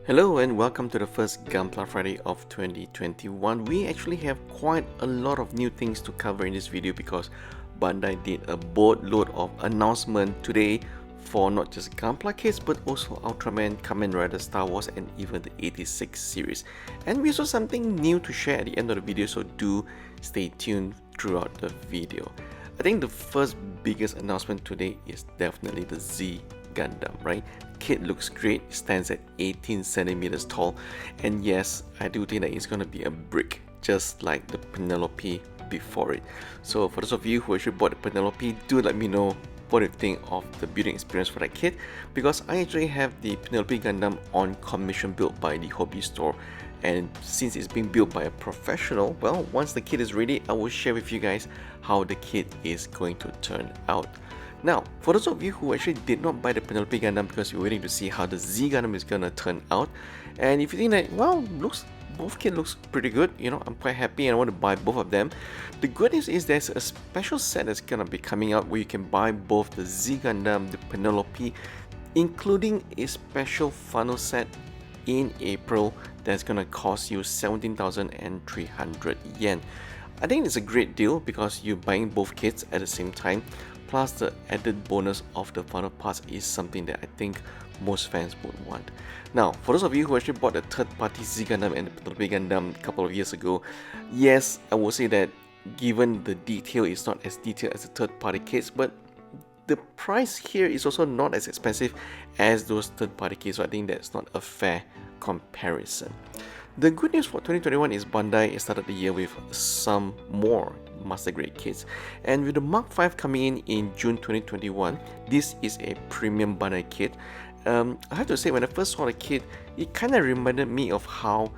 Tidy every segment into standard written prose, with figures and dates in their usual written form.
Hello and welcome to the first Gunpla Friday of 2021. We actually have quite a lot of new things to cover in this video because Bandai did a boatload of announcement today for not just Gunpla kits but also Ultraman, Kamen Rider, Star Wars and even the 86 series. And we saw something new to share at the end of the video, so do stay tuned throughout the video. I think the first biggest announcement today is definitely the Z Gundam, right? Kit looks great, stands at 18 centimeters tall, and yes, I do think that it's gonna be a brick, just like the Penelope before it. So for those of you who actually bought the Penelope, do let me know what you think of the building experience for that kit, because I actually have the Penelope Gundam on commission built by the hobby store, and since it's being built by a professional, well, once the kit is ready, I will share with you guys how the kit is going to turn out. Now, for those of you who actually did not buy the Penelope Gundam because you're waiting to see how the Z Gundam is gonna turn out, and if you think that, well, both kit looks pretty good, you know, I'm quite happy and I want to buy both of them. The good news is there's a special set that's gonna be coming out where you can buy both the Z Gundam, the Penelope, including a special funnel set in April that's gonna cost you 17,300 yen. I think it's a great deal because you're buying both kits at the same time, plus the added bonus of the funnel parts is something that I think most fans would want. Now, for those of you who actually bought the third-party Z Gundam and the Penelope Gundam a couple of years ago, yes, I will say that given the detail is not as detailed as the third-party kits, but the price here is also not as expensive as those third-party kits, so I think that's not a fair comparison. The good news for 2021 is Bandai started the year with some more master grade kits, and with the Mark V coming in June 2021, this is a premium Bandai kit. I have to say, when I first saw the kit, it kind of reminded me of how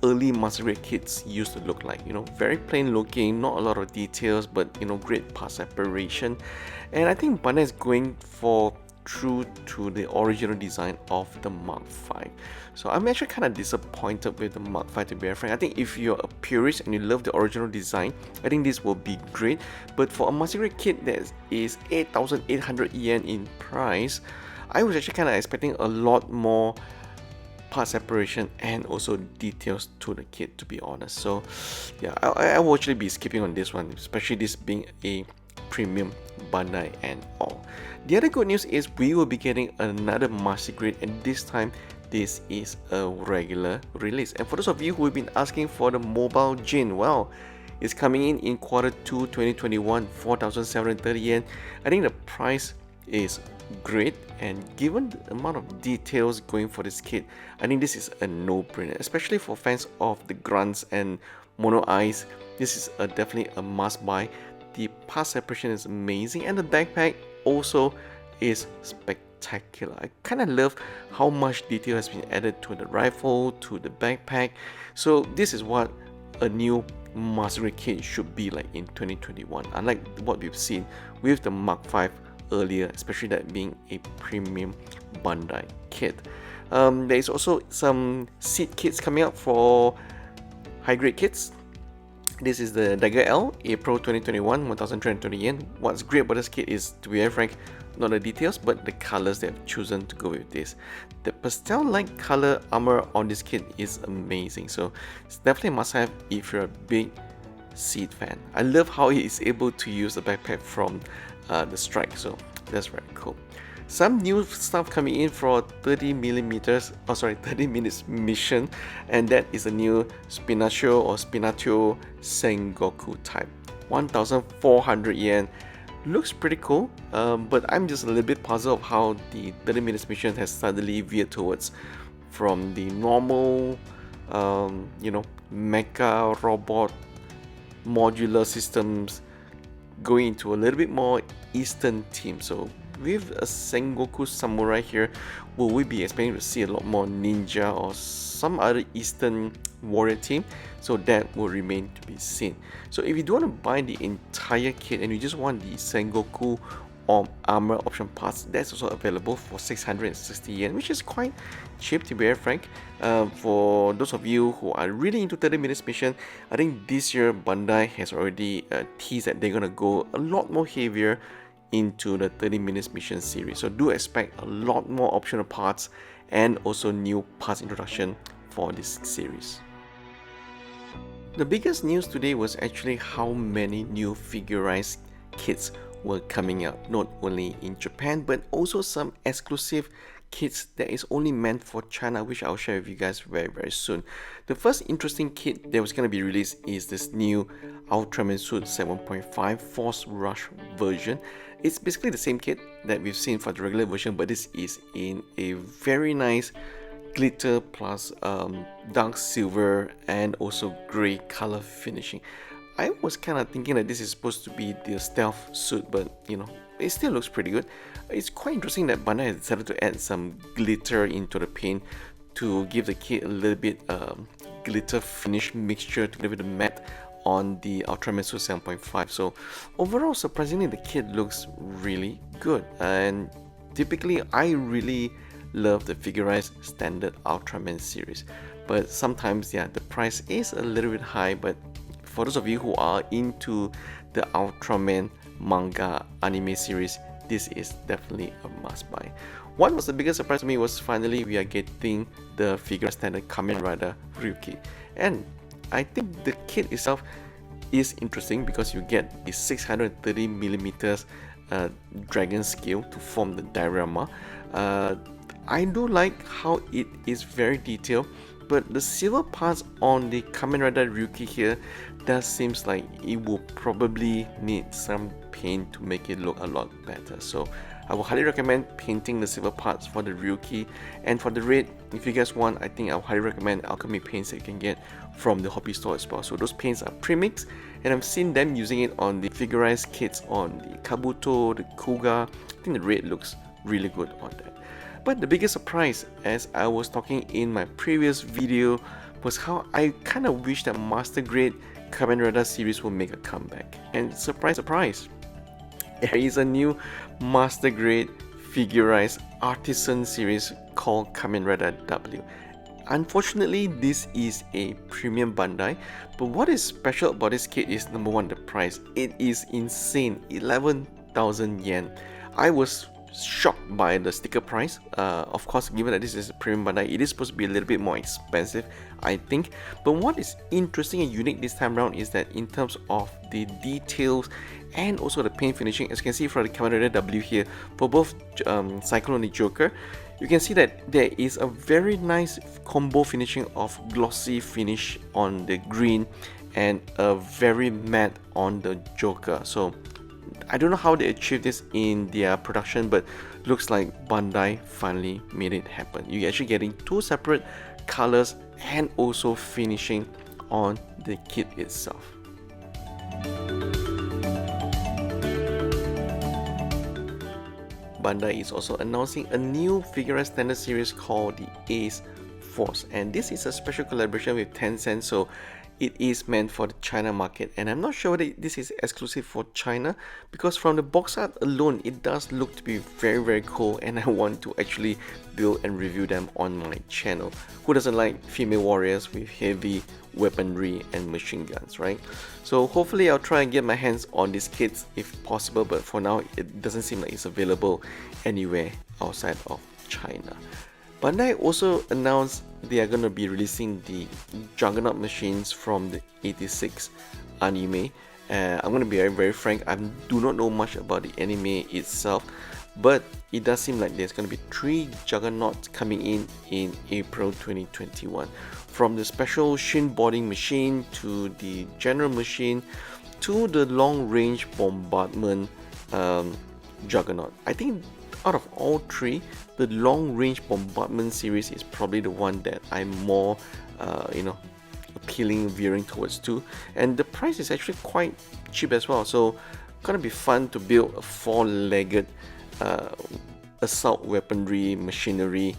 early master grade kits used to look like. You know, very plain looking, not a lot of details, but you know, great part separation. And I think Bandai is going for true to the original design of the Mark V. So I'm actually kind of disappointed with the Mark V, to be frank. I think if you're a purist and you love the original design, I think this will be great. But for a master grade kit that is 8,800 yen in price, I was actually kind of expecting a lot more part separation and also details to the kit, to be honest. So yeah, I will actually be skipping on this one, especially this being a premium Bandai and all. The other good news is we will be getting another master grade, and this time this is a regular release. And for those of you who have been asking for the mobile Jin, well, it's coming in Q2 2021, 4,730 yen. I think the price is great, and given the amount of details going for this kit, I think this is a no-brainer, especially for fans of the grunts and mono eyes. This is definitely a must-buy. The part separation is amazing, and the backpack also is spectacular. I kind of love how much detail has been added to the rifle, to the backpack. So this is what a new master grade kit should be like in 2021, unlike what we've seen with the Mark V earlier, especially that being a premium Bandai kit. There is also some seat kits coming up for high grade kits. This is the Dagger L, April 2021, 1,320 yen. What's great about this kit is, to be very frank, not the details, but the colors they have chosen to go with this. The pastel-like color armor on this kit is amazing, so it's definitely a must-have if you're a big Seed fan. I love how he is able to use the backpack from the strike, so that's very cool. Some new stuff coming in for 30 minutes mission, and that is a new Spinaccio or Spinaccio Sengoku type. 1,400 yen. Looks pretty cool, but I'm just a little bit puzzled of how the 30 minutes mission has suddenly veered towards from the normal, mecha robot modular systems going into a little bit more Eastern theme. So with a Sengoku Samurai here, will we be expecting to see a lot more ninja or some other Eastern warrior team? So that will remain to be seen. So if you don't want to buy the entire kit and you just want the Sengoku armor option parts, that's also available for 660 yen, which is quite cheap, to be very frank. For those of you who are really into 30 minutes mission, I think this year Bandai has already teased that they're gonna go a lot more heavier into the 30 minutes mission series. So do expect a lot more optional parts and also new parts introduction for this series. The biggest news today was actually how many new figurized kits were coming out, not only in Japan but also some exclusive kits that is only meant for China, which I'll share with you guys very soon. The first interesting kit that was going to be released is this new Ultraman Suit 7.5 Force Rush version. It's basically the same kit that we've seen for the regular version, but this is in a very nice glitter plus dark silver and also grey color finishing. I was kind of thinking that this is supposed to be the stealth suit, but you know, it still looks pretty good. It's quite interesting that Bandai has decided to add some glitter into the paint to give the kit a little bit glitter finish mixture to give it a matte on the Ultraman Suit 7.5. So overall, surprisingly, the kit looks really good. And typically, I really love the figurized standard Ultraman series, but sometimes, yeah, the price is a little bit high. But for those of you who are into the Ultraman manga anime series, this is definitely a must buy. What was the biggest surprise to me was finally we are getting the figure standard Kamen Rider Ryuky, and I think the kit itself is interesting because you get the 630mm dragon scale to form the diorama. I do like how it is very detailed, but the silver parts on the Kamen Rider Ryuky here does seems like it will probably need some paint to make it look a lot better. So I would highly recommend painting the silver parts for the Ryuky, and for the red, if you guys want, I think I would highly recommend alchemy paints that you can get from the hobby store as well. So those paints are premixed, and I've seen them using it on the figurized kits on the Kabuto, the Kuga. I think the red looks really good on that. But the biggest surprise, as I was talking in my previous video, was how I kind of wish that Master Grade Kamen Rider series will make a comeback. And surprise, surprise, there is a new Master Grade figurized artisan series called Kamen Rider W. Unfortunately, this is a premium Bandai, but what is special about this kit is, number one, the price. It is insane, 11,000 yen. I was shocked by the sticker price. Of course, given that this is a premium Bandai, it is supposed to be a little bit more expensive, I think. But what is interesting and unique this time around is that in terms of the details and also the paint finishing, as you can see from the Kamen Rider W here, for both Cyclone and the Joker, you can see that there is a very nice combo finishing of glossy finish on the green and a very matte on the Joker. So I don't know how they achieved this in their production, but looks like Bandai finally made it happen. You're actually getting two separate colors and also finishing on the kit itself. Bandai is also announcing a new figurized standard series called the Ace Force, and this is a special collaboration with Tencent, so it is meant for the China market, and I'm not sure whether this is exclusive for China, because from the box art alone it does look to be very cool, and I want to actually build and review them on my channel. Who doesn't like female warriors with heavy weaponry and machine guns, right? So hopefully I'll try and get my hands on these kits if possible, but for now it doesn't seem like it's available anywhere outside of China. Bandai also announced they are going to be releasing the Juggernaut machines from the 86 anime. I'm going to be very frank, I do not know much about the anime itself, but it does seem like there's going to be 3 Juggernauts coming in April 2021. From the special shin boarding machine to the general machine to the long range bombardment Juggernaut. I think out of all 3, the long range bombardment series is probably the one that I'm more veering towards too, and the price is actually quite cheap as well, so gonna be fun to build a 4-legged assault weaponry machinery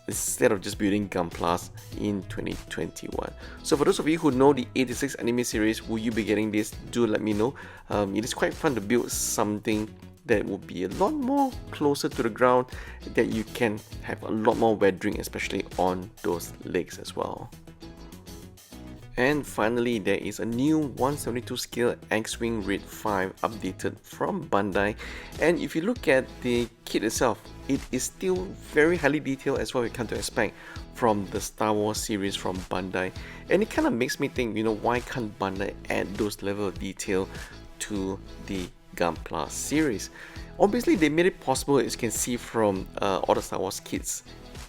instead of just building Gunplas in 2021. So for those of you who know the 86 anime series, will you be getting this? Do let me know. It is quite fun to build something that will be a lot more closer to the ground, that you can have a lot more weathering, especially on those legs as well. And finally, there is a new 172 scale X-Wing Red 5 updated from Bandai. And if you look at the kit itself, it is still very highly detailed as what we come to expect from the Star Wars series from Bandai. And it kind of makes me think, why can't Bandai add those level of detail to the Gunpla series? Obviously, they made it possible, as you can see from all the Star Wars kits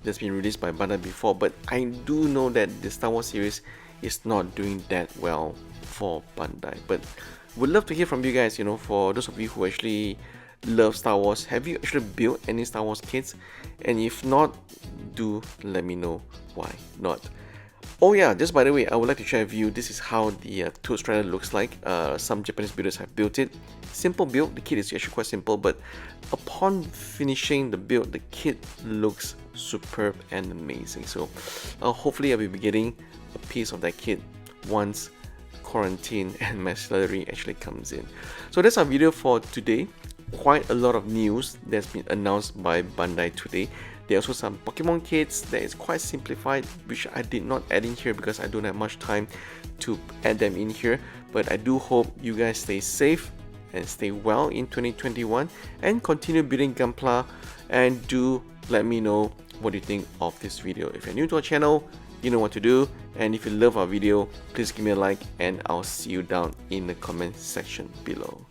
that's been released by Bandai before, but I do know that the Star Wars series is not doing that well for Bandai. But would love to hear from you guys, for those of you who actually love Star Wars, have you actually built any Star Wars kits? And if not, do let me know why not. Oh yeah, just by the way, I would like to share with you, this is how the Toad Strider looks like. Some Japanese builders have built it. Simple build, the kit is actually quite simple, but upon finishing the build, the kit looks superb and amazing. So hopefully I will be getting a piece of that kit once quarantine and my salary actually comes in. So that's our video for today. Quite a lot of news that's been announced by Bandai today. There are also some Pokemon kits that is quite simplified, which I did not add in here because I don't have much time to add them in here. But I do hope you guys stay safe and stay well in 2021 and continue building Gunpla, and do let me know what you think of this video. If you're new to our channel, you know what to do, and if you love our video, please give me a like, and I'll see you down in the comment section below.